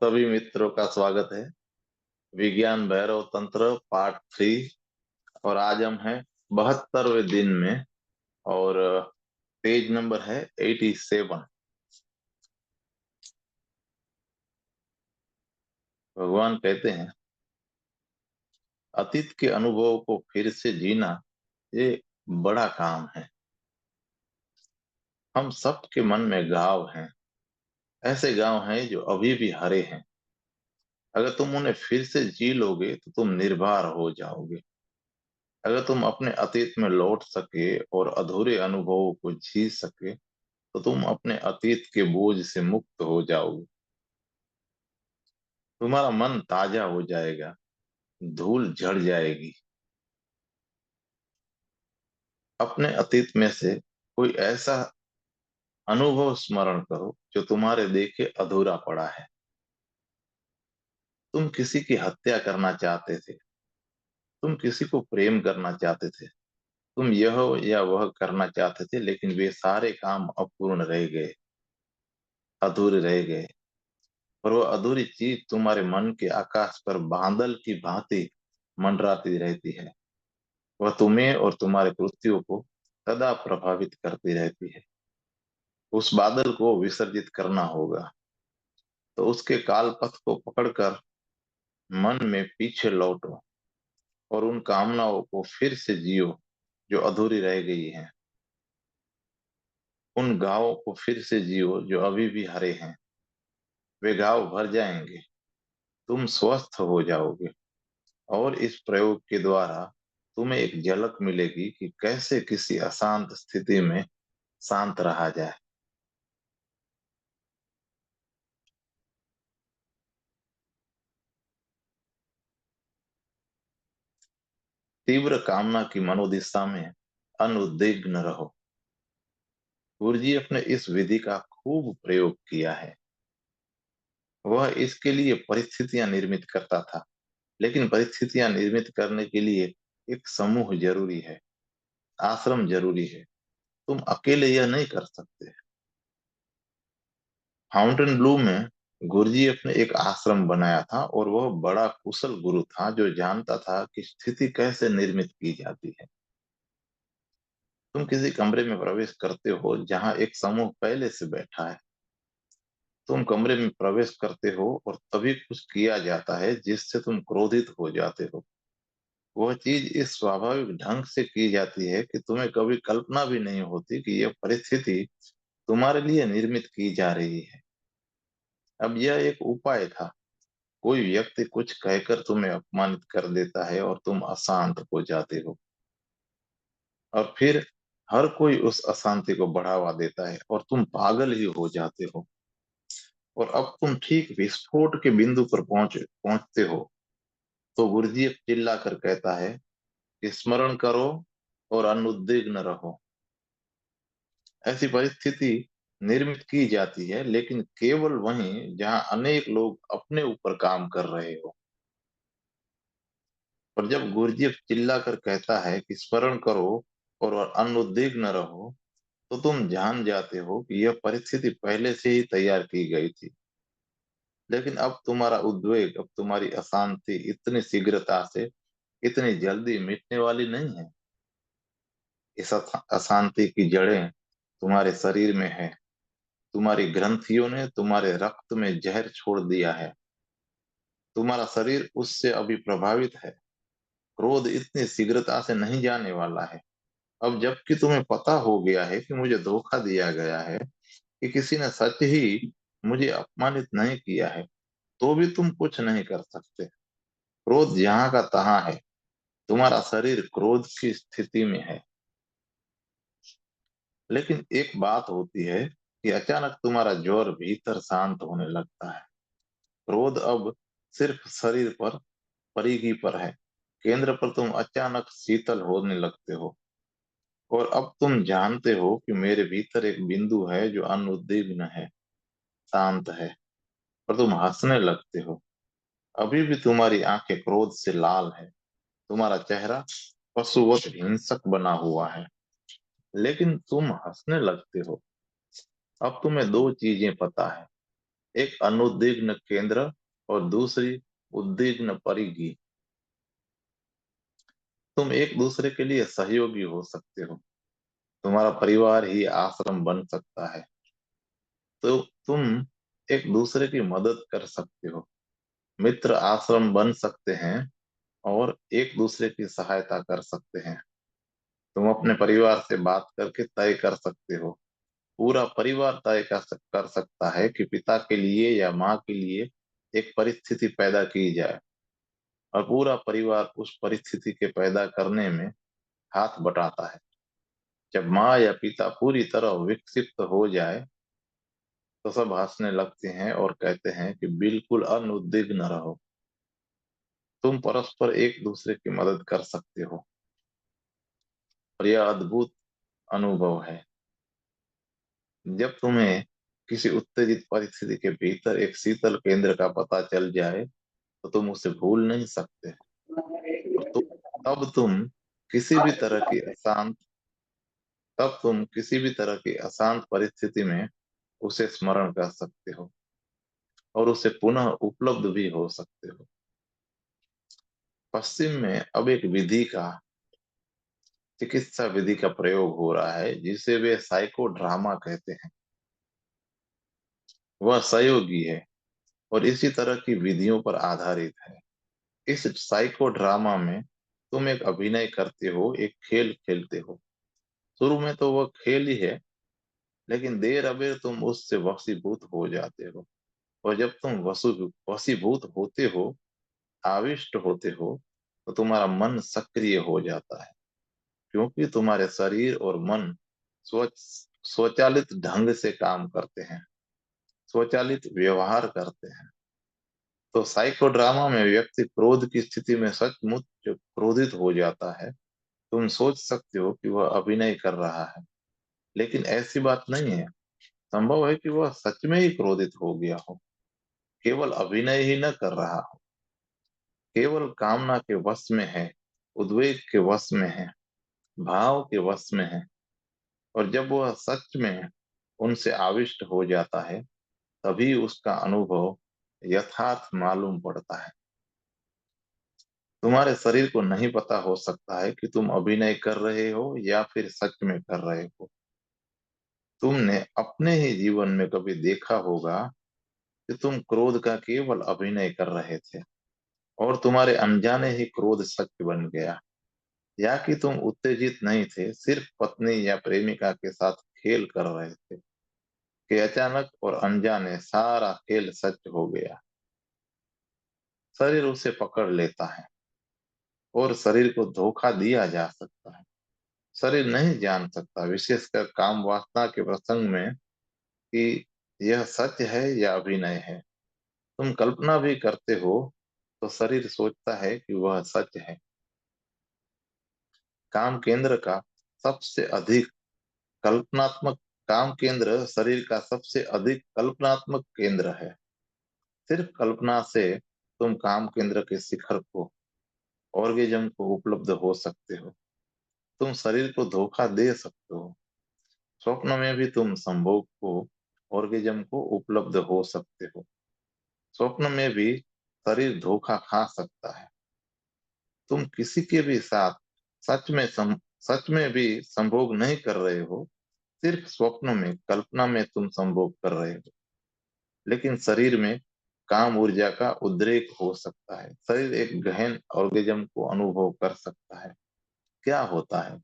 सभी मित्रों का स्वागत है। विज्ञान भैरव तंत्र पार्ट 3। और आज हम हैं 72वें दिन में। और पेज नंबर है 87। भगवान कहते हैं, अतीत के अनुभव को फिर से जीना ये बड़ा काम है। हम सबके मन में घाव हैं। ऐसे घाव हैं जो अभी भी हरे हैं। अगर तुम उन्हें फिर से जी लोगे तो तुम निर्भर हो जाओगे। अगर तुम अपने अतीत में लौट सके और अधूरे अनुभवों को जी सके तो तुम अपने अतीत के बोझ से मुक्त हो जाओगे। तुम्हारा मन ताजा हो जाएगा। धूल झड़ जाएगी। अपने अतीत में से कोई ऐसा अनुभव स्मरण करो जो तुम्हारे देखे अधूरा पड़ा है। तुम किसी की हत्या करना चाहते थे। तुम किसी को प्रेम करना चाहते थे। तुम यह या वह करना चाहते थे, लेकिन वे सारे काम अपूर्ण रह गए, अधूरे रह गए। और वह अधूरी चीज तुम्हारे मन के आकाश पर बादल की भांति मंडराती रहती है। वह तुम्हें और तुम्हारे कृत्यों को सदा प्रभावित करती रहती है। उस बादल को विसर्जित करना होगा। तो उसके काल पथ को पकड़कर मन में पीछे लौटो और उन कामनाओं को फिर से जियो जो अधूरी रह गई हैं। उन घावों को फिर से जियो जो अभी भी हरे हैं। वे घाव भर जाएंगे। तुम स्वस्थ हो जाओगे। और इस प्रयोग के द्वारा तुम्हें एक झलक मिलेगी कि कैसे किसी अशांत स्थिति में शांत रहा जाए। तीव्र कामना की मनोदिशा में अनुद्विग्न रहो। गुरुजी ने इस विधि का खूब प्रयोग किया है। वह इसके लिए परिस्थितियां निर्मित करता था, लेकिन परिस्थितियां निर्मित करने के लिए एक समूह जरूरी है। आश्रम जरूरी है। तुम अकेले यह नहीं कर सकते। फाउंटेन ब्लू में गुरुजी ने एक आश्रम बनाया था, और वह बड़ा कुशल गुरु था जो जानता था कि स्थिति कैसे निर्मित की जाती है। तुम किसी कमरे में प्रवेश करते हो जहां एक समूह पहले से बैठा है। तुम कमरे में प्रवेश करते हो और तभी कुछ किया जाता है जिससे तुम क्रोधित हो जाते हो। वह चीज इस स्वाभाविक ढंग से की जाती है कि तुम्हें कभी कल्पना भी नहीं होती कि यह परिस्थिति तुम्हारे लिए निर्मित की जा रही है। अब यह एक उपाय था। कोई व्यक्ति कुछ कहकर तुम्हें अपमानित कर देता है और तुम अशांत हो जाते हो। और फिर हर कोई उस अशांति को बढ़ावा देता है और तुम पागल ही हो जाते हो। और अब तुम ठीक विस्फोट के बिंदु पर पहुंचते हो, तो गुरुजी चिल्ला कर कहता है कि स्मरण करो और अनुद्विग्न रहो। ऐसी परिस्थिति निर्मित की जाती है, लेकिन केवल वहीं जहां अनेक लोग अपने ऊपर काम कर रहे हो। और जब गुरुजी चिल्ला कर कहता है कि स्मरण करो और अनुद्विग्न रहो, तो तुम जान जाते हो कि यह परिस्थिति पहले से ही तैयार की गई थी। लेकिन अब तुम्हारा उद्वेग, अब तुम्हारी अशांति इतनी शीघ्रता से, इतनी जल्दी मिटने वाली नहीं है। इस अशांति की जड़ें तुम्हारे शरीर में है। तुम्हारी ग्रंथियों ने तुम्हारे रक्त में जहर छोड़ दिया है। तुम्हारा शरीर उससे अभी प्रभावित है। क्रोध इतनी शीघ्रता से नहीं जाने वाला है। अब जबकि तुम्हें पता हो गया है कि मुझे धोखा दिया गया है, कि किसी ने सच ही मुझे अपमानित नहीं किया है, तो भी तुम कुछ नहीं कर सकते। क्रोध यहाँ का तहाँ है। तुम्हारा शरीर क्रोध की स्थिति में है। लेकिन एक बात होती है कि अचानक तुम्हारा ज्वर भीतर शांत होने लगता है। क्रोध अब सिर्फ शरीर पर, परिधि पर है। केंद्र पर तुम अचानक शीतल होने लगते हो। और अब तुम जानते हो कि मेरे भीतर एक बिंदु है जो अनुद्विग्न है, शांत है। और तुम हंसने लगते हो। अभी भी तुम्हारी आंखें क्रोध से लाल है। तुम्हारा चेहरा पशुवत हिंसक बना हुआ है, लेकिन तुम हंसने लगते हो। अब तुम्हें दो चीजें पता है। एक अनुद्विग्न केंद्र और दूसरी उद्विग्न परिधि। तुम एक दूसरे के लिए सहयोगी हो सकते हो। तुम्हारा परिवार ही आश्रम बन सकता है। तो तुम एक दूसरे की मदद कर सकते हो। मित्र आश्रम बन सकते हैं और एक दूसरे की सहायता कर सकते हैं। तुम अपने परिवार से बात करके तय कर सकते हो। पूरा परिवार तय कर सकता है कि पिता के लिए या माँ के लिए एक परिस्थिति पैदा की जाए, और पूरा परिवार उस परिस्थिति के पैदा करने में हाथ बटाता है। जब माँ या पिता पूरी तरह विकसित हो जाए तो सब हंसने लगते हैं और कहते हैं कि बिल्कुल अनुद्विग्न रहो। तुम परस्पर एक दूसरे की मदद कर सकते हो, और यह अद्भुत अनुभव है। जब तुम्हें किसी उत्तेजित परिस्थिति के भीतर एक शीतल केंद्र का पता चल जाए तो तुम उसे भूल नहीं सकते। और तब तुम किसी भी तरह की अशांत तब तुम किसी भी तरह की अशांत परिस्थिति में उसे स्मरण कर सकते हो और उसे पुनः उपलब्ध भी हो सकते हो। पश्चिम में अब एक विधि का चिकित्सा विधि का प्रयोग हो रहा है जिसे वे साइको ड्रामा कहते हैं। वह सहयोगी है और इसी तरह की विधियों पर आधारित है। इस साइको ड्रामा में तुम एक अभिनय करते हो, एक खेल खेलते हो। शुरू में तो वह खेल ही है, लेकिन देर अबेर तुम उससे वशीभूत हो जाते हो। और जब तुम वशीभूत होते हो, आविष्ट होते हो, तो तुम्हारा मन सक्रिय हो जाता है, क्योंकि तुम्हारे शरीर और मन स्व स्वचालित ढंग से काम करते हैं, स्वचालित व्यवहार करते हैं। तो साइकोड्रामा में व्यक्ति क्रोध की स्थिति में सचमुच क्रोधित हो जाता है। तुम सोच सकते हो कि वह अभिनय कर रहा है, लेकिन ऐसी बात नहीं है। संभव है कि वह सच में ही क्रोधित हो गया हो, केवल अभिनय ही न कर रहा हो, केवल कामना के वश में है, उद्वेग के वश में है, भाव के वश में है। और जब वह सच में उनसे आविष्ट हो जाता है, तभी उसका अनुभव यथार्थ मालूम पड़ता है। तुम्हारे शरीर को नहीं पता हो सकता है कि तुम अभिनय कर रहे हो या फिर सच में कर रहे हो। तुमने अपने ही जीवन में कभी देखा होगा कि तुम क्रोध का केवल अभिनय कर रहे थे और तुम्हारे अनजाने ही क्रोध सच बन गया, या कि तुम उत्तेजित नहीं थे, सिर्फ पत्नी या प्रेमिका के साथ खेल कर रहे थे कि अचानक और अनजाने सारा खेल सच हो गया। शरीर उसे पकड़ लेता है, और शरीर को धोखा दिया जा सकता है। शरीर नहीं जान सकता, विशेषकर काम वासना के प्रसंग में, कि यह सच है या अभिनय है। तुम कल्पना भी करते हो तो शरीर सोचता है कि वह सच है। काम केंद्र का सबसे अधिक कल्पनात्मक काम केंद्र शरीर का सबसे अधिक कल्पनात्मक केंद्र है। सिर्फ कल्पना से तुम काम केंद्र के शिखर को, ऑर्गेजम को उपलब्ध हो सकते हो। तुम शरीर को धोखा दे सकते हो। स्वप्न में भी तुम संभोग को, ऑर्गेजम को उपलब्ध हो सकते हो। स्वप्न में भी शरीर धोखा खा सकता है। तुम किसी के भी साथ सच में सच में भी संभोग नहीं कर रहे हो, सिर्फ स्वप्न में, कल्पना में तुम संभोग कर रहे हो। लेकिन शरीर में काम ऊर्जा का उद्रेक हो सकता है। शरीर एक गहन ऑर्गेजम को अनुभव कर सकता है। क्या होता है?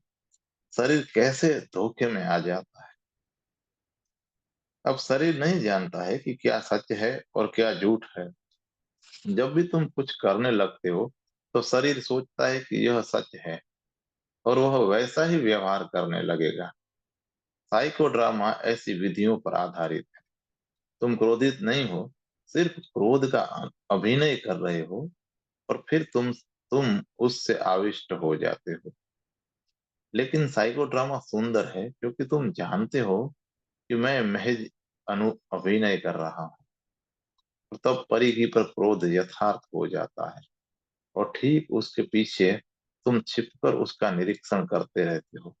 शरीर कैसे धोखे में आ जाता है? अब शरीर नहीं जानता है कि क्या सच है और क्या झूठ है। जब भी तुम कुछ करने लगते हो तो शरीर सोचता है कि यह सच है, और वह वैसा ही व्यवहार करने लगेगा। साइकोड्रामा ऐसी विधियों पर आधारित है। तुम क्रोधित नहीं हो, सिर्फ क्रोध का अभिनय कर रहे हो, और फिर तुम उससे आविष्ट हो जाते हो। लेकिन साइकोड्रामा सुंदर है क्योंकि तुम जानते हो कि मैं महज अभिनय कर रहा हूँ। और तब परिधि पर क्रोध यथार्थ हो जाता है, और ठीक उसके पीछे तुम छिपकर उसका निरीक्षण करते रहते हो।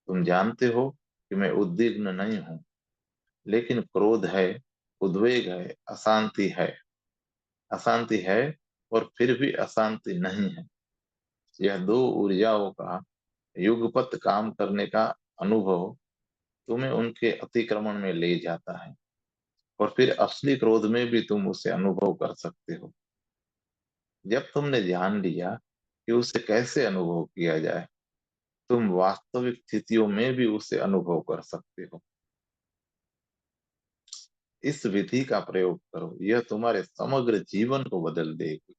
तुम जानते हो कि मैं उद्विग्न नहीं हूं, लेकिन क्रोध है, उद्वेग है, अशांति है और फिर भी अशांति नहीं है। यह दो ऊर्जाओं का युगपत काम करने का अनुभव तुम्हें उनके अतिक्रमण में ले जाता है, और फिर असली क्रोध में भी तुम उसे अनुभव कर सकते हो। जब तुमने जान लिया कि उसे कैसे अनुभव किया जाए, तुम वास्तविक स्थितियों में भी उसे अनुभव कर सकते हो। इस विधि का प्रयोग करो, यह तुम्हारे समग्र जीवन को बदल देगी।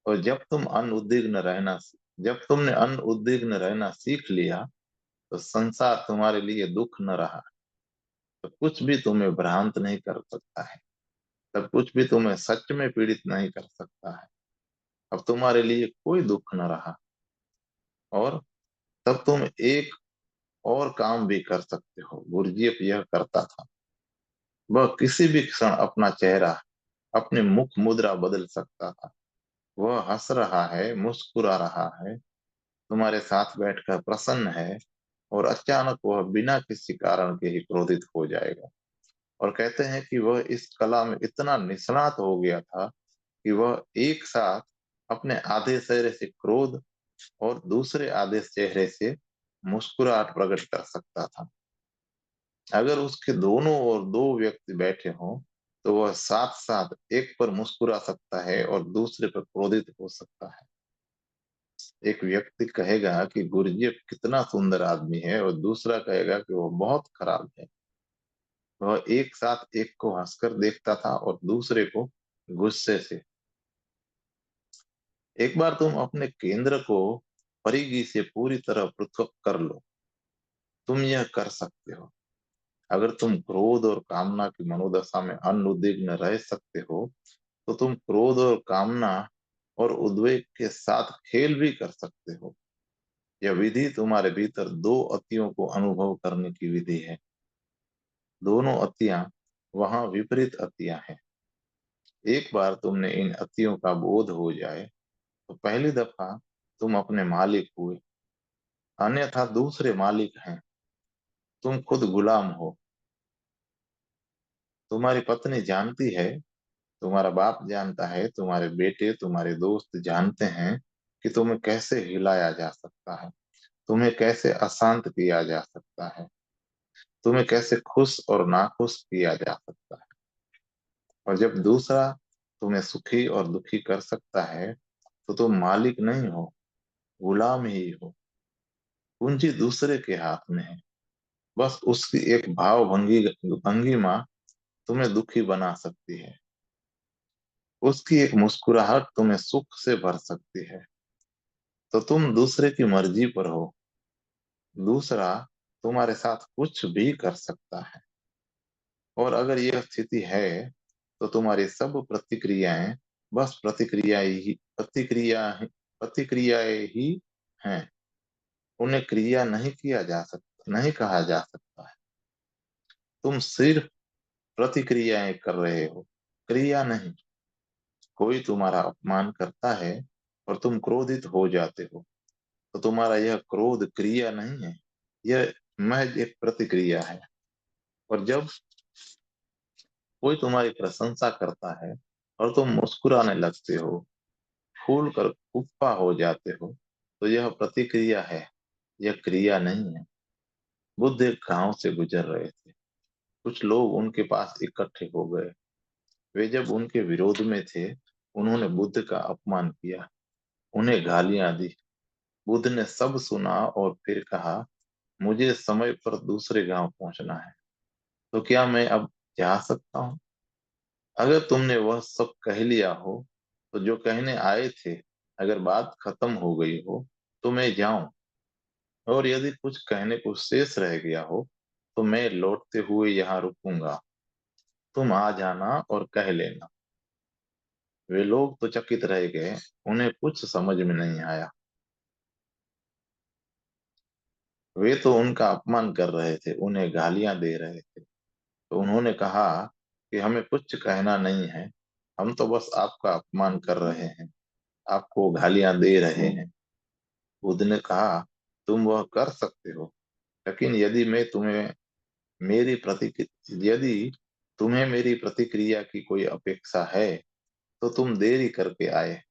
और जब तुमने अनउद्विग्न रहना सीख लिया, तो संसार तुम्हारे लिए दुख न रहा। तो कुछ भी तुम्हें भ्रांत नहीं कर सकता है, तब कुछ भी तुम्हें सच में पीड़ित नहीं कर सकता है। अब तुम्हारे लिए कोई दुख न रहा, और तब तुम एक और काम भी कर सकते हो। गुरजीएफ यह करता था, वह किसी भी क्षण अपना चेहरा, अपनी मुख मुद्रा बदल सकता था। वह हंस रहा है, मुस्कुरा रहा है, तुम्हारे साथ बैठकर प्रसन्न है, और अचानक वह बिना किसी कारण के ही क्रोधित हो जाएगा। और कहते हैं कि वह इस कला में इतना निष्णात हो गया था कि वह एक साथ अपने आधे चेहरे से क्रोध और दूसरे आधे चेहरे से मुस्कुराहट प्रकट कर सकता था। अगर उसके दोनों ओर दो व्यक्ति बैठे हों, तो वह साथ साथ एक पर मुस्कुरा सकता है और दूसरे पर क्रोधित हो सकता है। एक व्यक्ति कहेगा कि गुरजीएफ कितना सुंदर आदमी है, और दूसरा कहेगा कि वो बहुत खराब है। वह एक साथ एक को हंसकर देखता था और दूसरे को गुस्से से। एक बार तुम अपने केंद्र को परिधि से पूरी तरह पृथक कर लो। तुम यह कर सकते हो। अगर तुम क्रोध और कामना की मनोदशा में अनुद्विग्न रह सकते हो, तो तुम क्रोध और कामना और उद्वेग के साथ खेल भी कर सकते हो। यह विधि तुम्हारे भीतर दो अतियों को अनुभव करने की विधि है। दोनों अतियां वहां विपरीत अतियां हैं। एक बार तुमने इन अतियों का बोध हो जाए, तो पहली दफा तुम अपने मालिक हुए, अन्यथा दूसरे मालिक हैं। तुम खुद गुलाम हो। तुम्हारी पत्नी जानती है, तुम्हारा बाप जानता है, तुम्हारे बेटे, तुम्हारे दोस्त जानते हैं कि तुम्हें कैसे हिलाया जा सकता है, तुम्हें कैसे अशांत किया जा सकता है, तुम्हें कैसे खुश और नाखुश किया जा सकता है। और जब दूसरा तुम्हें सुखी और दुखी कर सकता है, तो तुम मालिक नहीं हो, गुलाम ही हो। कुंजी दूसरे के हाथ में है। बस उसकी एक भंगिमा तुम्हें दुखी बना सकती है। उसकी एक मुस्कुराहट तुम्हें सुख से भर सकती है। तो तुम दूसरे की मर्जी पर हो। दूसरा तुम्हारे साथ कुछ भी कर सकता है। और अगर यह स्थिति है, तो तुम्हारी सब प्रतिक्रियाएं बस प्रतिक्रियाएं ही हैं। उन्हें क्रिया नहीं किया जा सकता, नहीं कहा जा सकता है। तुम सिर्फ प्रतिक्रियाएं कर रहे हो, क्रिया नहीं। कोई तुम्हारा अपमान करता है और तुम क्रोधित हो जाते हो, तो तुम्हारा यह क्रोध क्रिया नहीं है, यह महज एक प्रतिक्रिया है। और जब कोई तुम्हारी प्रशंसा करता है और तुम मुस्कुराने लगते हो, फूल कर कुप्पा हो जाते हो, तो यह प्रतिक्रिया है, यह क्रिया नहीं है। बुद्ध एक गांव से गुजर रहे थे। कुछ लोग उनके पास इकट्ठे हो गए। वे जब उनके विरोध में थे, उन्होंने बुद्ध का अपमान किया, उन्हें गालियां दी। बुद्ध ने सब सुना और फिर कहा, मुझे समय पर दूसरे गांव पहुंचना है, तो क्या मैं अब जा सकता हूँ? अगर तुमने वह सब कह लिया हो, तो जो कहने आए थे, अगर बात खत्म हो गई हो, तो मैं जाऊं। और यदि कुछ कहने को शेष रह गया हो, तो मैं लौटते हुए यहाँ रुकूंगा। तुम आ जाना और कह लेना। वे लोग तो चकित रह गए, उन्हें कुछ समझ में नहीं आया। वे तो उनका अपमान कर रहे थे, उन्हें गालियां दे रहे थे। तो उन्होंने कहा कि हमें कुछ कहना नहीं है, हम तो बस आपका अपमान कर रहे हैं, आपको गालियां दे रहे हैं। बुद्ध ने कहा, तुम वह कर सकते हो, लेकिन यदि मैं तुम्हें मेरी प्रतिक्रिया यदि तुम्हें मेरी प्रतिक्रिया की कोई अपेक्षा है तो तुम देरी करके आए।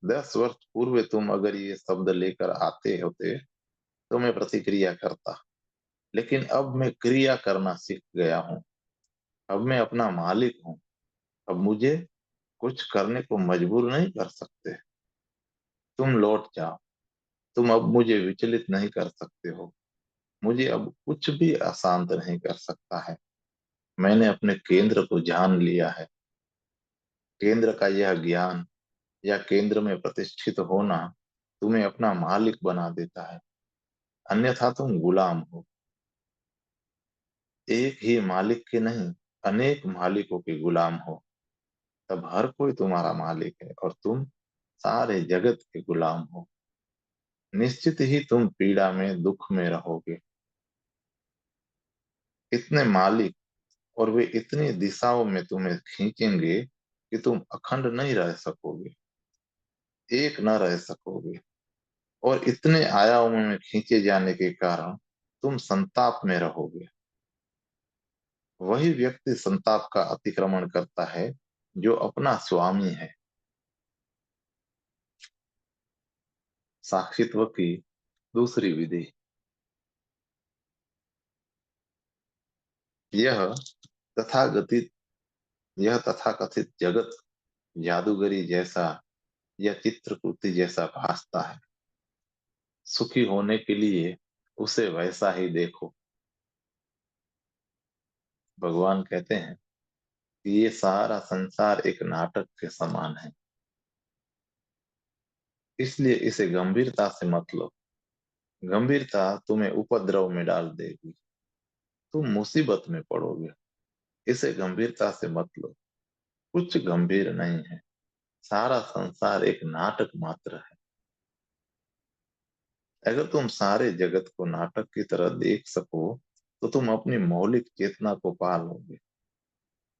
10 वर्ष पूर्व तुम अगर ये शब्द लेकर आते होते तो मैं प्रतिक्रिया करता, लेकिन अब मैं क्रिया करना सीख गया हूँ। अब मैं अपना मालिक हूँ। अब मुझे कुछ करने को मजबूर नहीं कर सकते। तुम लौट जाओ। तुम अब मुझे विचलित नहीं कर सकते हो। मुझे अब कुछ भी अशांत नहीं कर सकता है। मैंने अपने केंद्र को जान लिया है। केंद्र का यह ज्ञान या केंद्र में प्रतिष्ठित होना तुम्हें अपना मालिक बना देता है, अन्यथा तुम गुलाम हो। एक ही मालिक के नहीं, अनेक मालिकों के गुलाम हो। तब हर कोई तुम्हारा मालिक है और तुम सारे जगत के गुलाम हो। निश्चित ही तुम पीड़ा में, दुख में रहोगे। इतने मालिक और वे इतनी दिशाओं में तुम्हें खींचेंगे कि तुम अखंड नहीं रह सकोगे, एक न रह सकोगे। और इतने आयामों में खींचे जाने के कारण तुम संताप में रहोगे। वही व्यक्ति संताप का अतिक्रमण करता है जो अपना स्वामी है। साक्षित्व की दूसरी विधि। यह तथागतित यह तथाकथित जगत जादूगरी जैसा या चित्रकृति जैसा भासता है। सुखी होने के लिए उसे वैसा ही देखो। भगवान कहते हैं कि ये सारा संसार एक नाटक के समान है, इसलिए इसे गंभीरता से मत लो। गंभीरता तुम्हें उपद्रव में डाल देगी। तुम मुसीबत में पड़ोगे। इसे गंभीरता से मत लो। कुछ गंभीर नहीं है। सारा संसार एक नाटक मात्र है। अगर तुम सारे जगत को नाटक की तरह देख सको तो तुम अपनी मौलिक चेतना को पा लोगे।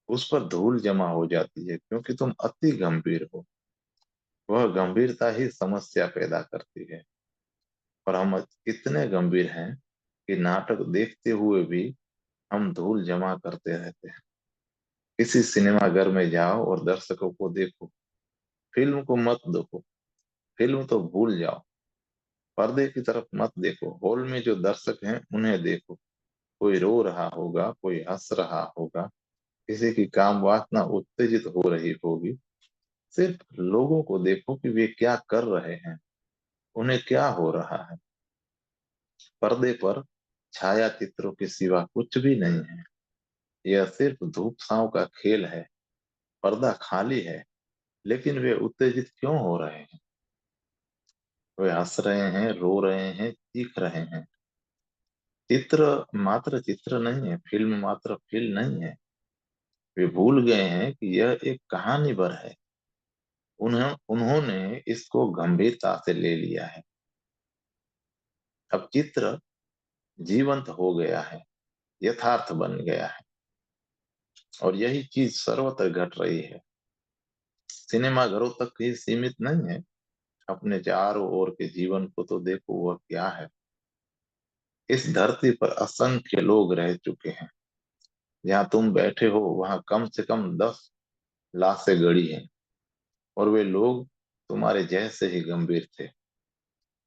उस पर धूल जमा हो जाती है क्योंकि तुम अति गंभीर हो। वह गंभीरता ही समस्या पैदा करती है। और हम इतने गंभीर हैं कि नाटक देखते हुए भी हम धूल जमा करते रहते हैं। किसी सिनेमा घर में जाओ और दर्शकों को देखो। फिल्म को मत देखो। फिल्म तो भूल जाओ। पर्दे की तरफ मत देखो। हॉल में जो दर्शक हैं उन्हें देखो। कोई रो रहा होगा, कोई हंस रहा होगा, किसी की काम वासना उत्तेजित हो रही होगी। सिर्फ लोगों को देखो कि वे क्या कर रहे हैं, उन्हें क्या हो रहा है। पर्दे पर छाया चित्रों के सिवा कुछ भी नहीं है। यह सिर्फ धूप छांव का खेल है। पर्दा खाली है, लेकिन वे उत्तेजित क्यों हो रहे हैं? वे हंस रहे हैं, रो रहे हैं, चीख रहे हैं। चित्र मात्र चित्र नहीं है, फिल्म मात्र फिल्म नहीं है। वे भूल गए हैं कि यह एक कहानी भर है। उन्होंने इसको गंभीरता से ले लिया है। अब चित्र जीवंत हो गया है, यथार्थ बन गया है। और यही चीज सर्वत्र घट रही है। सिनेमा घरों तक ही सीमित नहीं है। अपने चारों ओर के जीवन को तो देखो, वह क्या है। इस धरती पर असंख्य लोग रह चुके हैं। जहाँ तुम बैठे हो वहां कम से कम 10 लाशें गड़ी हैं। और वे लोग तुम्हारे जैसे ही गंभीर थे।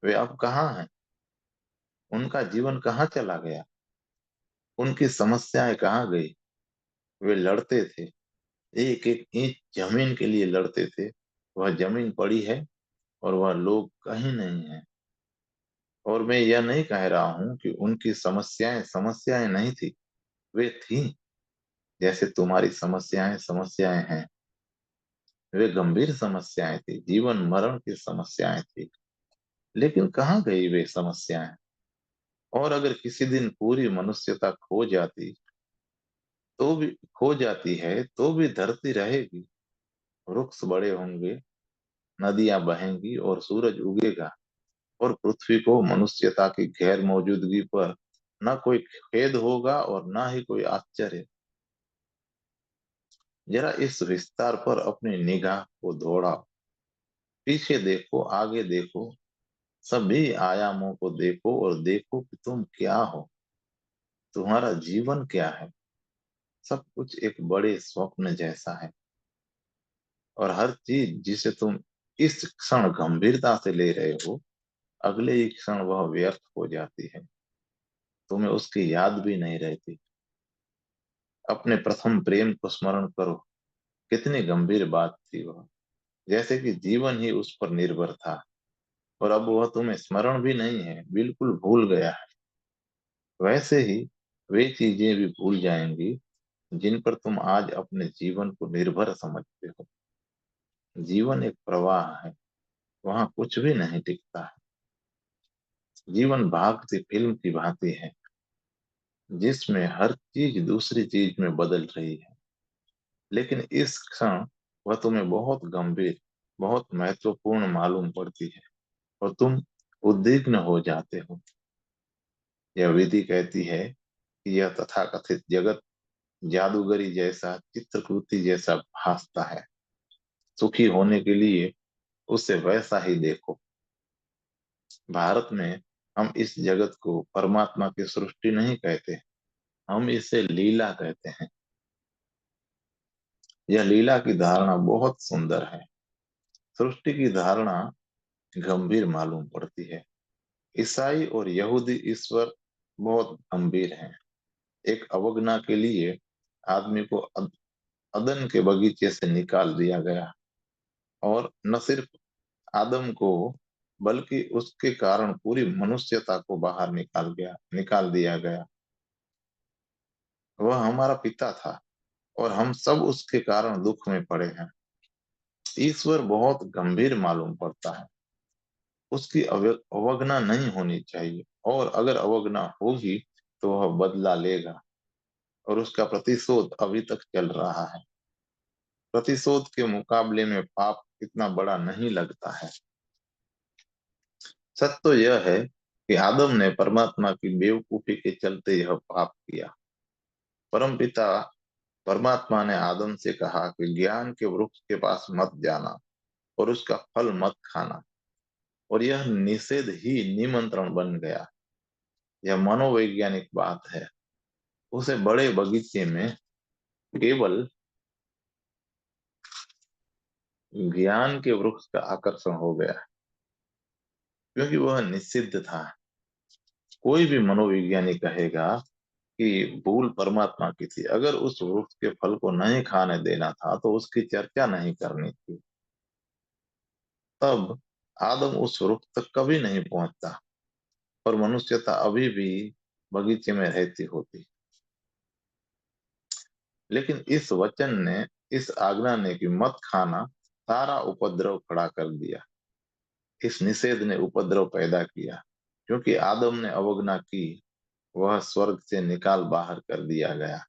वे अब कहाँ हैं? उनका जीवन कहाँ चला गया? उनकी समस्याएं कहाँ गई? वे लड़ते थे, एक एक इंच जमीन के लिए लड़ते थे। वह जमीन पड़ी है और वह लोग कहीं नहीं है। और मैं यह नहीं कह रहा हूं कि उनकी समस्याएं समस्याएं नहीं थी। वे थी, जैसे तुम्हारी समस्याएं समस्याएं हैं। वे गंभीर समस्याएं थी, जीवन मरण की समस्याएं थी। लेकिन कहाँ गई वे समस्याएं? और अगर किसी दिन पूरी मनुष्यता खो जाती है तो भी धरती रहेगी। वृक्ष बड़े होंगे, नदियां बहेंगी और सूरज उगेगा। और पृथ्वी को मनुष्यता की गैर मौजूदगी पर न कोई खेद होगा और न ही कोई आश्चर्य। जरा इस विस्तार पर अपनी निगाह को दौड़ाओ। पीछे देखो, आगे देखो, सभी आयामों को देखो और देखो कि तुम क्या हो। तुम्हारा जीवन क्या है। सब कुछ एक बड़े स्वप्न जैसा है, और हर चीज जिसे तुम इस क्षण गंभीरता से ले रहे हो, अगले ही क्षण वह व्यर्थ हो जाती है। तुम्हें उसकी याद भी नहीं रहती। अपने प्रथम प्रेम को स्मरण करो। कितनी गंभीर बात थी वह, जैसे कि जीवन ही उस पर निर्भर था। और अब वह तुम्हें स्मरण भी नहीं है, बिल्कुल भूल गया है। वैसे ही वे चीजें भी भूल जाएंगी जिन पर तुम आज अपने जीवन को निर्भर समझते हो। जीवन एक प्रवाह है, वहां कुछ भी नहीं टिकता है। जीवन भागती फिल्म की भांति है, जिसमें हर चीज दूसरी चीज में बदल रही है। लेकिन इस क्षण वह तुम्हें बहुत गंभीर, बहुत महत्वपूर्ण मालूम पड़ती है, और तुम उद्विग्न हो जाते हो। यह विधि कहती है कि यह तथाकथित जगत जादूगरी जैसा, चित्रकृति जैसा भासता है। सुखी होने के लिए उसे वैसा ही देखो। भारत में हम इस जगत को परमात्मा की सृष्टि नहीं कहते, हम इसे लीला कहते हैं। यह लीला की धारणा बहुत सुंदर है। सृष्टि की धारणा गंभीर मालूम पड़ती है। ईसाई और यहूदी ईश्वर बहुत गंभीर हैं। एक अवज्ञा के लिए आदमी को अदन के बगीचे से निकाल दिया गया, और न सिर्फ आदम को, बल्कि उसके कारण पूरी मनुष्यता को बाहर निकाल दिया गया। वह हमारा पिता था, और हम सब उसके कारण दुख में पड़े हैं। ईश्वर बहुत गंभीर मालूम पड़ता है। उसकी अवज्ञा नहीं होनी चाहिए, और अगर अवज्ञा होगी तो वह बदला लेगा, और उसका प्रतिशोध अभी तक चल रहा है। प्रतिशोध के मुकाबले में पाप इतना बड़ा नहीं लगता है। सच तो यह है कि आदम ने परमात्मा की बेवकूफी के चलते यह पाप किया। परमपिता परमात्मा ने आदम से कहा कि ज्ञान के वृक्ष के पास मत जाना और उसका फल मत खाना, और यह निषेध ही निमंत्रण बन गया। यह मनोवैज्ञानिक बात है। उसे बड़े बगीचे में केवल ज्ञान के वृक्ष का आकर्षण हो गया, क्योंकि वह निषिद्ध था। कोई भी मनोविज्ञानी कहेगा कि भूल परमात्मा की थी। अगर उस वृक्ष के फल को नहीं खाने देना था तो उसकी चर्चा नहीं करनी थी। तब आदम उस वृक्ष तक कभी नहीं पहुंचता, और मनुष्यता अभी भी बगीचे में रहती होती। लेकिन इस आज्ञा ने कि मत खाना, सारा उपद्रव खड़ा कर दिया। इस निषेध ने उपद्रव पैदा किया, क्योंकि आदम ने अवज्ञा की, वह स्वर्ग से निकाल बाहर कर दिया गया।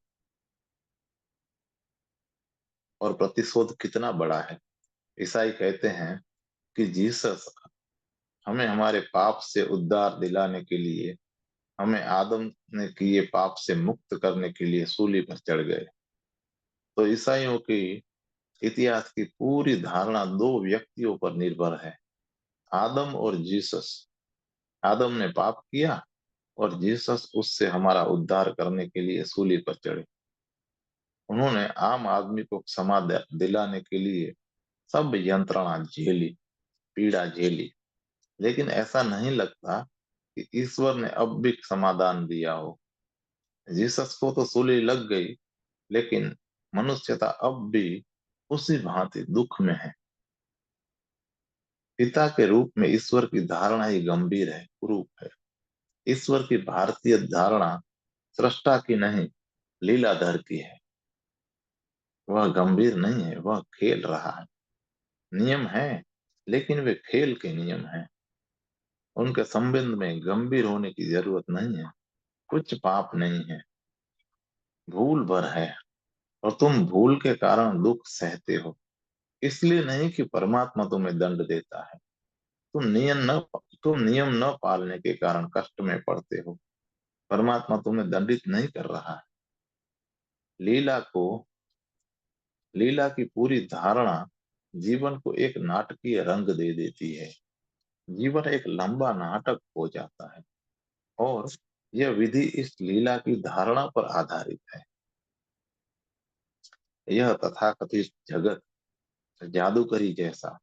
और प्रतिशोध कितना बड़ा है। ईसाई कहते हैं कि जीसस हमें हमारे पाप से उद्धार दिलाने के लिए, हमें आदम ने किए पाप से मुक्त करने के लिए सूली पर चढ़ गए। तो ईसाइयों की इतिहास की पूरी धारणा दो व्यक्तियों पर निर्भर है, आदम और जीसस। आदम ने पाप किया, और जीसस उससे हमारा उद्धार करने के लिए सूली पर चढ़े। उन्होंने आम आदमी को क्षमा दिलाने के लिए सब यंत्रणा झेली, पीड़ा झेली। लेकिन ऐसा नहीं लगता कि ईश्वर ने अब भी समाधान दिया हो। जीसस को तो सूली लग गई, लेकिन मनुष्यता अब भी उसी भांति दुख में है। पिता के रूप में ईश्वर की धारणा ही गंभीर है, कुरूप है। ईश्वर की भारतीय धारणा सृष्टा की नहीं, लीलाधर की है। वह गंभीर नहीं है, वह खेल रहा है। नियम है, लेकिन वे खेल के नियम हैं। उनके संबंध में गंभीर होने की जरूरत नहीं है। कुछ पाप नहीं है, भूल भर है, और तुम भूल के कारण दुख सहते हो। इसलिए नहीं कि परमात्मा तुम्हें दंड देता है। तुम नियम न पालने के कारण कष्ट में पड़ते हो। परमात्मा तुम्हें दंडित नहीं कर रहा है। लीला को लीला की पूरी धारणा जीवन को एक नाटकीय रंग दे देती है। जीवन एक लंबा नाटक हो जाता है, और यह विधि इस लीला की धारणा पर आधारित है। यह तथाकथित जगत जादूगरी जैसा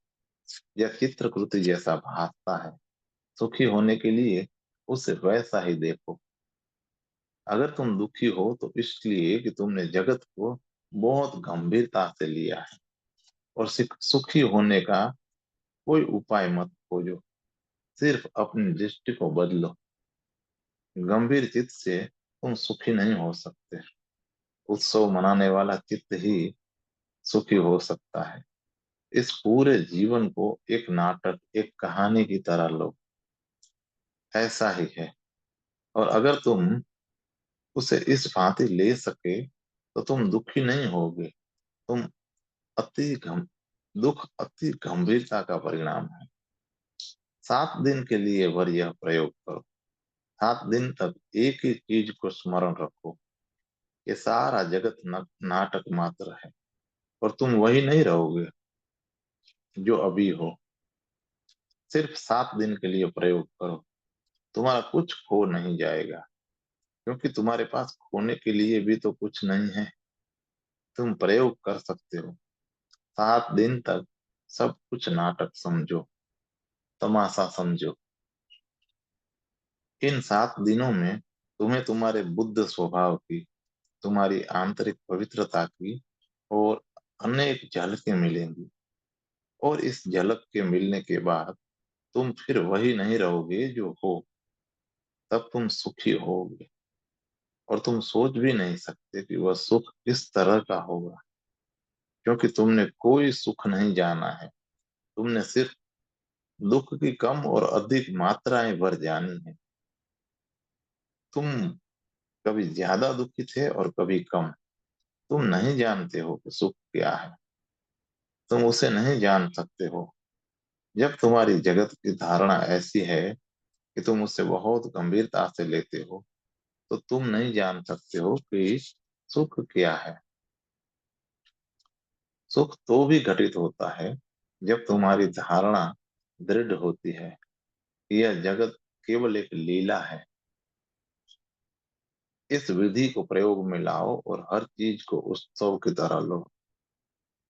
या चित्रकृति जैसा भासता है। सुखी होने के लिए उसे वैसा ही देखो। अगर तुम दुखी हो तो इसलिए कि तुमने जगत को बहुत गंभीरता से लिया है। और सुखी होने का कोई उपाय मत खोजो, सिर्फ अपनी दृष्टि को बदलो। गंभीर चित्त से तुम सुखी नहीं हो सकते। उत्सव मनाने वाला चित्त ही सुखी हो सकता है। इस पूरे जीवन को एक नाटक, एक कहानी की तरह लो। ऐसा ही है। और अगर तुम उसे इस भांति ले सके तो तुम दुखी नहीं होगे। तुम अति गम दुख अति गंभीरता का परिणाम है। 7 दिन के लिए वर यह प्रयोग करो। 7 दिन तक एक ही चीज को स्मरण रखो। ये सारा जगत नाटक मात्र है। और तुम वही नहीं रहोगे जो अभी हो। सिर्फ 7 दिन के लिए प्रयोग करो। तुम्हारा कुछ खो नहीं जाएगा, क्योंकि तुम्हारे पास खोने के लिए भी तो कुछ नहीं है। तुम प्रयोग कर सकते हो। 7 दिन तक सब कुछ नाटक समझो, तमाशा समझो। इन 7 दिनों में तुम्हें तुम्हारे बुद्ध स्वभाव की, तुम्हारी आंतरिक पवित्रता की और अनेक झलकें मिलेंगी। और इस झलक के मिलने के बाद तुम फिर वही नहीं रहोगे जो हो। तब तुम सुखी होगे। और तुम सोच भी नहीं सकते कि वह सुख किस तरह का होगा, क्योंकि तुमने कोई सुख नहीं जाना है। तुमने सिर्फ दुख की कम और अधिक मात्राएं भर जानी है। तुम कभी ज्यादा दुखी थे और कभी कम। तुम नहीं जानते हो कि सुख क्या है। तुम उसे नहीं जान सकते हो। जब तुम्हारी जगत की धारणा ऐसी है कि तुम उसे बहुत गंभीरता से लेते हो, तो तुम नहीं जान सकते हो कि सुख क्या है। सुख तो भी घटित होता है जब तुम्हारी धारणा दृढ़ होती है कि यह जगत केवल एक लीला है। इस विधि को प्रयोग में लाओ और हर चीज को उत्सव की तरह लो।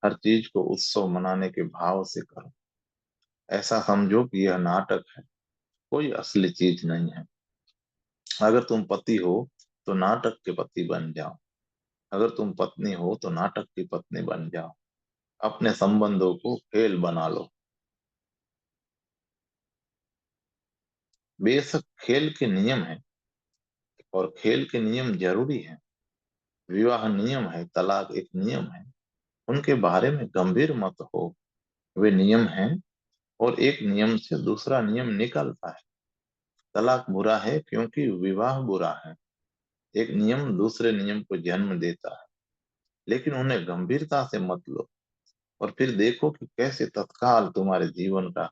हर चीज को उत्सव मनाने के भाव से करो। ऐसा समझो कि यह नाटक है, कोई असली चीज नहीं है। अगर तुम पति हो तो नाटक के पति बन जाओ। अगर तुम पत्नी हो तो नाटक की पत्नी बन जाओ। अपने संबंधों को खेल बना लो। बेशक खेल के नियम है, और खेल के नियम जरूरी है। विवाह नियम है, तलाक एक नियम है। उनके बारे में गंभीर मत हो। वे नियम हैं, और एक नियम से दूसरा नियम निकलता है। तलाक बुरा है क्योंकि विवाह बुरा है। एक नियम दूसरे नियम को जन्म देता है। लेकिन उन्हें गंभीरता से मत लो। और फिर देखो कि कैसे तत्काल तुम्हारे जीवन का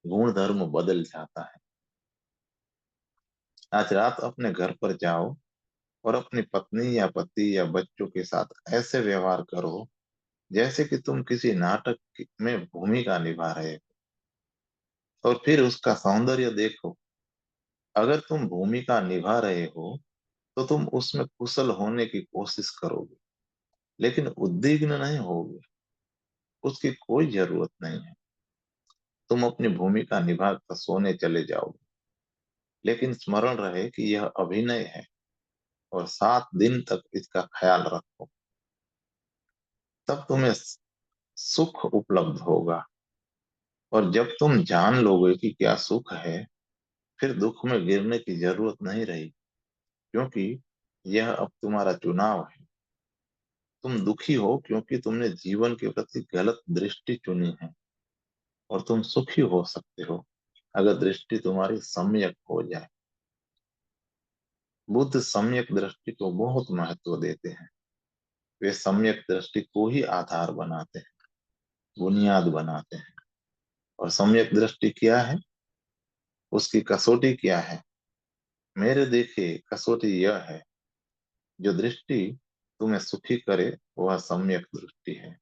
गुण धर्म बदल जाता है। आज रात अपने घर पर जाओ और अपनी पत्नी या पति या बच्चों के साथ ऐसे व्यवहार करो जैसे कि तुम किसी नाटक में भूमिका निभा रहे हो। और फिर उसका सौंदर्य देखो। अगर तुम भूमिका निभा रहे हो तो तुम उसमें कुशल होने की कोशिश करोगे, लेकिन उद्विग्न नहीं होगे। उसकी कोई जरूरत नहीं है। तुम अपनी भूमिका निभा कर सोने चले जाओगे, लेकिन स्मरण रहे कि यह अभिनय है। और 7 दिन तक इसका ख्याल रखो। तब तुम्हें सुख उपलब्ध होगा। और जब तुम जान लोगे कि क्या सुख है, फिर दुख में गिरने की जरूरत नहीं रही, क्योंकि यह अब तुम्हारा चुनाव है। तुम दुखी हो क्योंकि तुमने जीवन के प्रति गलत दृष्टि चुनी है। और तुम सुखी हो सकते हो अगर दृष्टि तुम्हारी सम्यक हो जाए। बुद्ध सम्यक दृष्टि को बहुत महत्व देते हैं। वे सम्यक दृष्टि को ही आधार बनाते हैं, बुनियाद बनाते हैं। और सम्यक दृष्टि क्या है, उसकी कसौटी क्या है? मेरे देखे कसौटी यह है, जो दृष्टि तुम्हें सुखी करे वह सम्यक दृष्टि है।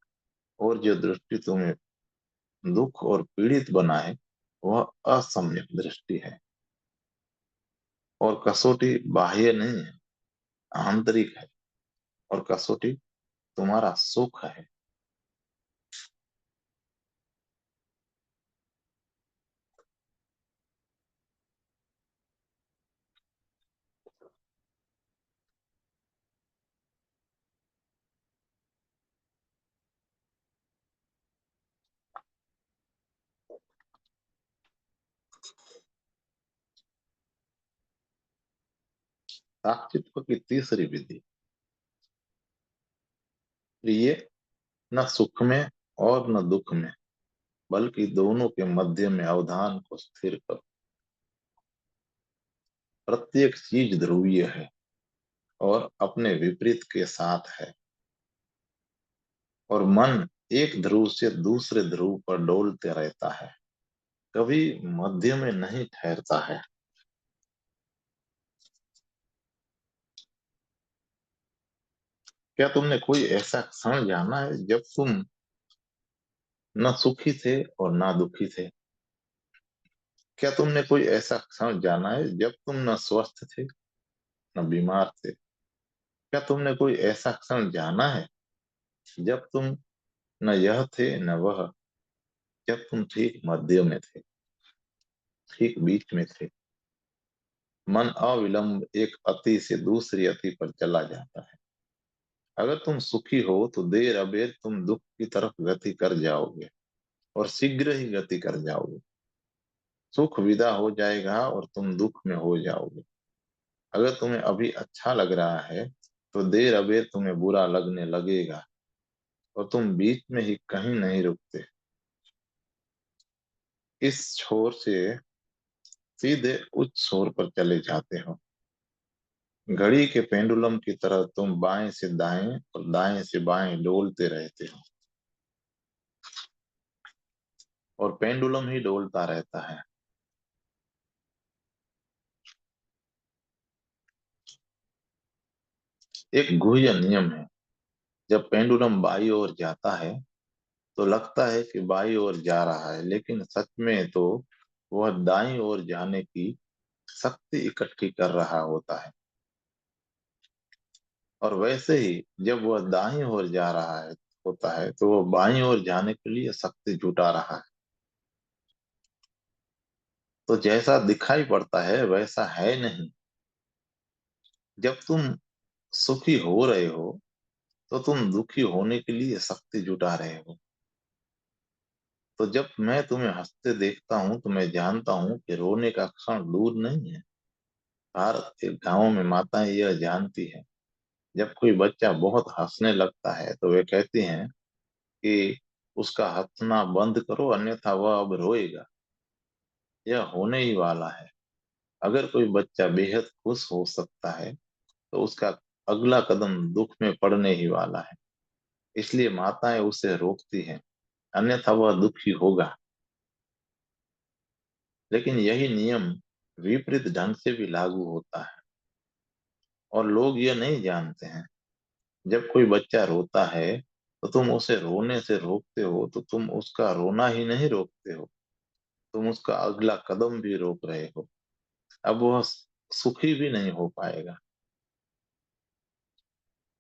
और जो दृष्टि तुम्हें दुख और पीड़ित बनाए वह असम्यक दृष्टि है। और कसौटी बाह्य नहीं है, आंतरिक है। और कसौटी तुम्हारा सुख है। साक्षित्व की तीसरी विधि, ये न सुख में और न दुख में, बल्कि दोनों के मध्य में अवधान को स्थिर करो। प्रत्येक चीज ध्रुवीय है और अपने विपरीत के साथ है, और मन एक ध्रुव से दूसरे ध्रुव पर डोलते रहता है, कभी मध्य में नहीं ठहरता है। क्या तुमने कोई ऐसा क्षण जाना है जब तुम न सुखी थे और ना दुखी थे? क्या तुमने कोई ऐसा क्षण जाना है जब तुम न स्वस्थ थे न बीमार थे? क्या तुमने कोई ऐसा क्षण जाना है जब तुम न यह थे न वह, जब तुम ठीक मध्य में थे, ठीक बीच में थे? मन अविलंब एक अति से दूसरी अति पर चला जाता है। अगर तुम सुखी हो तो देर अबेर तुम दुख की तरफ गति कर जाओगे, और शीघ्र ही गति कर जाओगे। सुख विदा हो जाएगा और तुम दुख में हो जाओगे। अगर तुम्हें अभी अच्छा लग रहा है तो देर अबेर तुम्हें बुरा लगने लगेगा, और तुम बीच में ही कहीं नहीं रुकते। इस छोर से सीधे उच्च छोर पर चले जाते हो। घड़ी के पेंडुलम की तरह तुम बाएं से दाएं और दाएं से बाएं डोलते रहते हो, और पेंडुलम ही डोलता रहता है। एक गुह्य नियम है, जब पेंडुलम बाई ओर जाता है तो लगता है कि बाई ओर जा रहा है, लेकिन सच में तो वह दाईं ओर जाने की शक्ति इकट्ठी कर रहा होता है। और वैसे ही जब वह दाईं ओर जा रहा है होता है तो वह बाईं ओर जाने के लिए शक्ति जुटा रहा है। तो जैसा दिखाई पड़ता है वैसा है नहीं। जब तुम सुखी हो रहे हो तो तुम दुखी होने के लिए शक्ति जुटा रहे हो। तो जब मैं तुम्हें हंसते देखता हूँ तो मैं जानता हूँ कि रोने का क्षण दूर नहीं है। भारत के गांवों में माताएं यह जानती है। जब कोई बच्चा बहुत हंसने लगता है तो वे कहती हैं कि उसका हंसना बंद करो, अन्यथा वह अब रोएगा। यह होने ही वाला है। अगर कोई बच्चा बेहद खुश हो सकता है तो उसका अगला कदम दुख में पड़ने ही वाला है। इसलिए माताएं उसे रोकती हैं, अन्यथा वह दुखी होगा। लेकिन यही नियम विपरीत ढंग से भी लागू होता है, और लोग यह नहीं जानते हैं। जब कोई बच्चा रोता है तो तुम उसे रोने से रोकते हो, तो तुम उसका रोना ही नहीं रोकते हो, तुम उसका अगला कदम भी रोक रहे हो। अब वह सुखी भी नहीं हो पाएगा।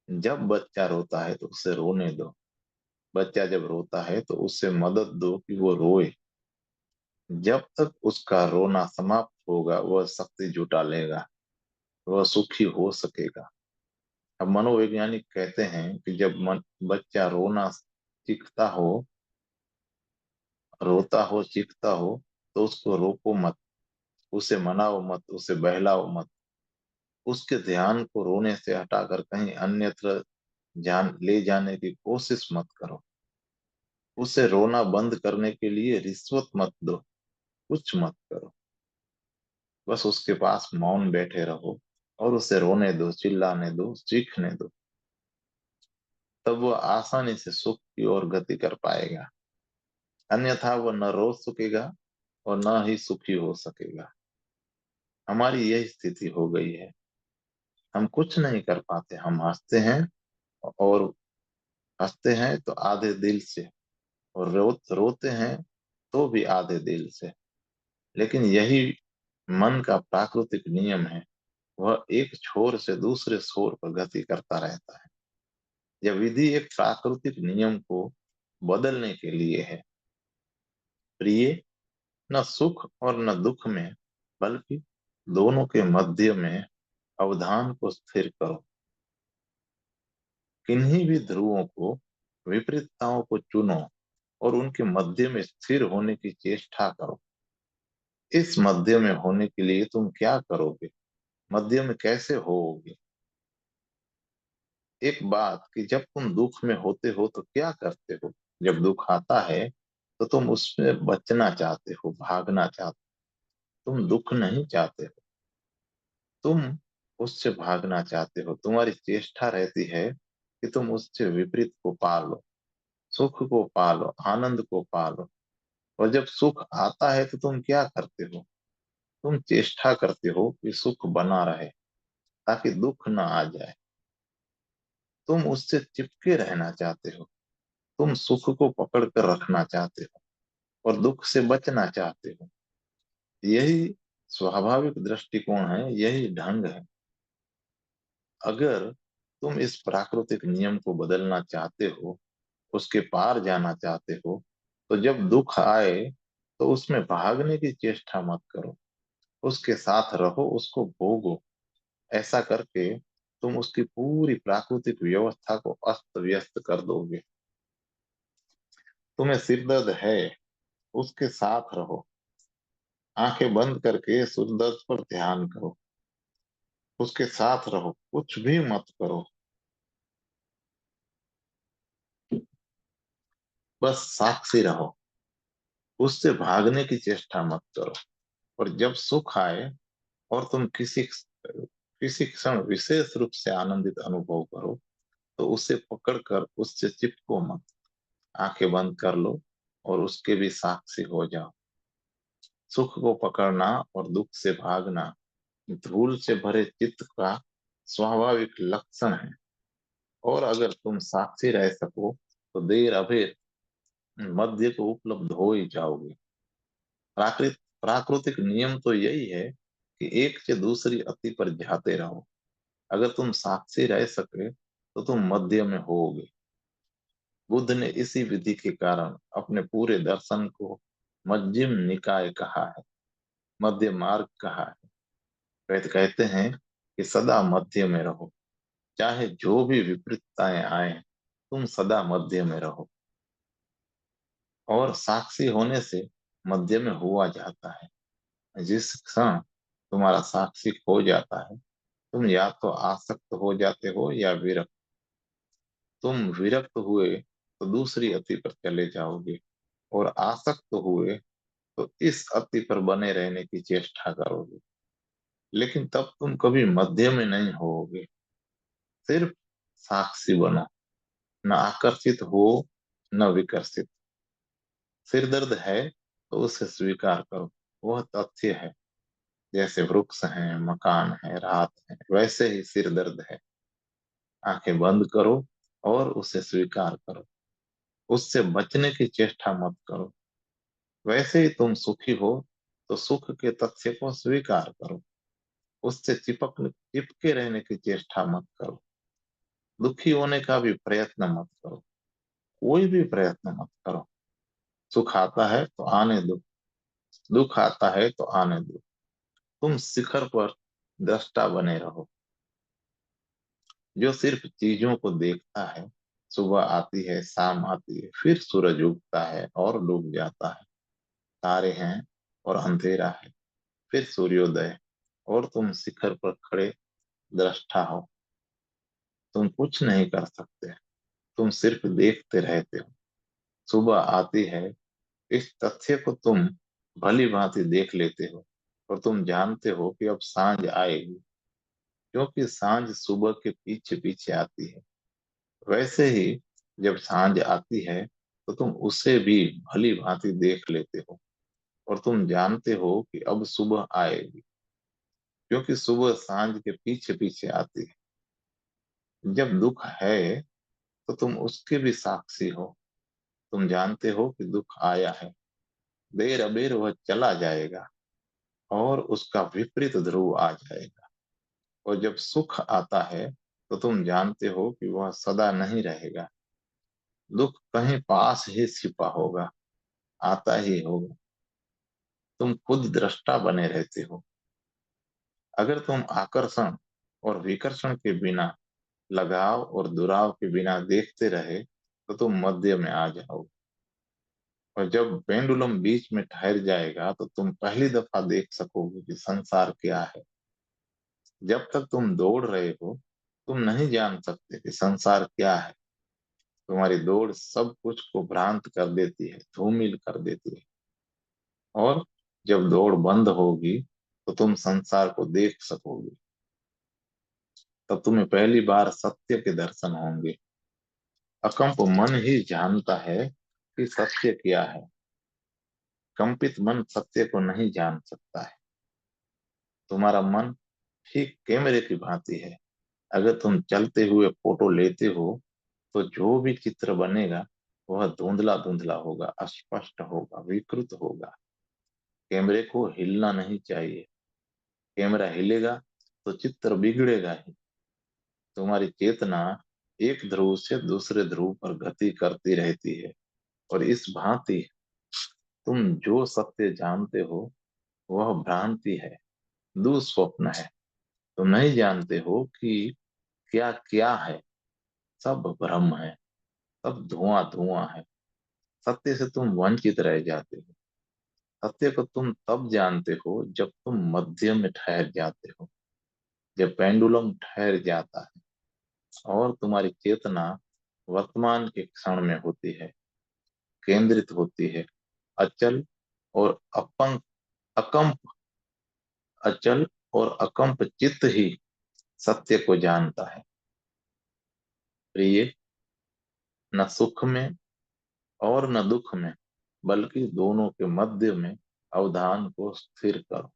जब बच्चा रोता है तो उसे रोने दो। बच्चा जब रोता है तो उससे मदद दो कि वो रोए। जब तक उसका रोना समाप्त होगा वह शक्ति जुटा लेगा, वह सुखी हो सकेगा। अब मनोवैज्ञानिक कहते हैं कि जब बच्चा सीखता हो रोता हो चीखता हो तो उसको रोको मत, उसे मनाओ मत, उसे बहलाओ मत। उसके ध्यान को रोने से हटाकर कहीं अन्यत्र जान ले जाने की कोशिश मत करो। उसे रोना बंद करने के लिए रिश्वत मत दो, कुछ मत करो। बस उसके पास मौन बैठे रहो और उसे रोने दो, चिल्लाने दो, चीखने दो। तब वह आसानी से सुख की ओर गति कर पाएगा। अन्यथा वह न रो सकेगा और न ही सुखी हो सकेगा। हमारी यही स्थिति हो गई है। हम कुछ नहीं कर पाते। हम और हंसते हैं तो आधे दिल से, और रोते हैं तो भी आधे दिल से। लेकिन यही मन का प्राकृतिक नियम है। वह एक छोर से दूसरे छोर पर गति करता रहता है। यह विधि एक प्राकृतिक नियम को बदलने के लिए है। प्रिय, न सुख और न दुख में, बल्कि दोनों के मध्य में अवधान को स्थिर करो। किन्हीं भी ध्रुवों को, विपरीतताओं को चुनो और उनके मध्य में स्थिर होने की चेष्टा करो। इस मध्य में होने के लिए तुम क्या करोगे? मध्य में कैसे होोगे? एक बात कि जब तुम दुख में होते हो तो क्या करते हो? जब दुख आता है तो तुम उसमें बचना चाहते हो, भागना चाहते हो। तुम दुख नहीं चाहते हो, तुम उससे भागना चाहते हो। तुम्हारी चेष्टा रहती है कि तुम उससे विपरीत को पालो, सुख को पालो, आनंद को पालो। और जब सुख आता है तो तुम क्या करते हो? तुम चेष्टा करते हो कि सुख बना रहे, ताकि दुख ना आ जाए। तुम उससे चिपके रहना चाहते हो। तुम सुख को पकड़ कर रखना चाहते हो और दुख से बचना चाहते हो। यही स्वाभाविक दृष्टिकोण है, यही ढंग है। अगर तुम इस प्राकृतिक नियम को बदलना चाहते हो, उसके पार जाना चाहते हो, तो जब दुख आए तो उसमें भागने की चेष्टा मत करो। उसके साथ रहो, उसको भोगो। ऐसा करके तुम उसकी पूरी प्राकृतिक व्यवस्था को अस्त व्यस्त कर दोगे। तुम्हें सिरदर्द है, उसके साथ रहो। आंखें बंद करके सिरदर्द पर ध्यान करो, उसके साथ रहो, कुछ भी मत करो। बस साक्षी रहो, उससे भागने की चेष्टा मत करो। और जब सुख आए और तुम किसी क्षण विशेष रूप से आनंदित अनुभव करो, तो उसे पकड़कर उससे चिपको मत। आंखें बंद कर लो और उसके भी साक्षी हो जाओ। सुख को पकड़ना और दुख से भागना धूल से भरे चित्त का स्वाभाविक लक्षण है। और अगर तुम साक्षी रह सको तो देर अबेर मध्य को उपलब्ध हो ही जाओगे। प्राकृतिक नियम तो यही है कि एक से दूसरी अति पर जाते रहो। अगर तुम साक्षी रह सके तो तुम मध्य में होगे। बुद्ध ने इसी विधि के कारण अपने पूरे दर्शन को मध्यम निकाय कहा है, मध्य मार्ग कहा है। कहते हैं कि सदा मध्य में रहो, चाहे जो भी विपरीतताएं आए, तुम सदा मध्य में रहो। और साक्षी होने से मध्य में हुआ जाता है। जिस क्षण तुम्हारा साक्षी खो जाता है, तुम या तो आसक्त हो जाते हो या विरक्त। तुम विरक्त हुए तो दूसरी अति पर चले जाओगे, और आसक्त हुए तो इस अति पर बने रहने की चेष्टा करोगे। लेकिन तब तुम कभी मध्य में नहीं होगे। सिर्फ साक्षी बनो, न आकर्षित हो न विकर्षित। सिर दर्द है तो उसे स्वीकार करो, वह तथ्य है। जैसे वृक्ष है, मकान है, रात है, वैसे ही सिर दर्द है। आंखें बंद करो और उसे स्वीकार करो। उससे बचने की चेष्टा मत करो। वैसे ही तुम सुखी हो तो सुख के तथ्य को स्वीकार करो। उससे चिपके रहने की चेष्टा मत करो। दुखी होने का भी प्रयत्न मत करो, कोई भी प्रयत्न मत करो। सुख आता है तो आने दो, दुख आता है तो आने दो। तुम शिखर पर दृष्टा बने रहो, जो सिर्फ चीजों को देखता है। सुबह आती है, शाम आती है, फिर सूरज उगता है और डूब जाता है। तारे हैं और अंधेरा है, फिर सूर्योदय। और तुम शिखर पर खड़े दृष्टा हो। तुम कुछ नहीं कर सकते, तुम सिर्फ देखते रहते हो। सुबह आती है, इस तथ्य को तुम भली भांति देख लेते हो। और तुम जानते हो कि अब सांझ आएगी, क्योंकि सांझ सुबह के पीछे पीछे आती है। वैसे ही जब सांझ आती है तो तुम उसे भी भली भांति देख लेते हो, और तुम जानते हो कि अब सुबह आएगी, क्योंकि सुबह सांझ के पीछे पीछे आती है। जब दुख है तो तुम उसके भी साक्षी हो। तुम जानते हो कि दुख आया है, देर अबेर वह चला जाएगा और उसका विपरीत ध्रुव आ जाएगा। और जब सुख आता है तो तुम जानते हो कि वह सदा नहीं रहेगा। दुख कहीं पास ही छिपा होगा, आता ही होगा। तुम खुद दृष्टा बने रहते हो। अगर तुम आकर्षण और विकर्षण के बिना, लगाव और दुराव के बिना देखते रहे, तो तुम मध्य में आ जाओ। और जब पेंडुलम बीच में ठहर जाएगा, तो तुम पहली दफा देख सकोगे कि संसार क्या है। जब तक तुम दौड़ रहे हो, तुम नहीं जान सकते कि संसार क्या है। तुम्हारी दौड़ सब कुछ को भ्रांत कर देती है, धूमिल कर देती है। और जब दौड़ बंद होगी, तो तुम संसार को देख सकोगे। तब तुम्हें पहली बार सत्य के दर्शन होंगे। अकंप मन ही जानता है कि सत्य क्या है। कंपित मन सत्य को नहीं जान सकता है। तुम्हारा मन ठीक कैमरे की भांति है। अगर तुम चलते हुए फोटो लेते हो, तो जो भी चित्र बनेगा वह धुंधला धुंधला होगा, अस्पष्ट होगा, विकृत होगा। कैमरे को हिलना नहीं चाहिए। कैमरा हिलेगा तो चित्र बिगड़ेगा ही। तुम्हारी चेतना एक ध्रुव से दूसरे ध्रुव पर गति करती रहती है। और इस भांति तुम जो सत्य जानते हो वह भ्रांति है, दुस्वप्न है। तुम नहीं जानते हो कि क्या क्या है। सब भ्रम है, सब धुआं धुआं है। सत्य से तुम वंचित रह जाते हो। सत्य को तुम तब जानते हो जब तुम मध्य में ठहर जाते हो, जब पेंडुलम ठहर जाता है और तुम्हारी चेतना वर्तमान के क्षण में होती है, केंद्रित होती है। अचल और अपंग अकंप अचल और अकंप चित्त ही सत्य को जानता है। प्रिय, न सुख में और न दुख में, बल्कि दोनों के मध्य में अवधान को स्थिर करो।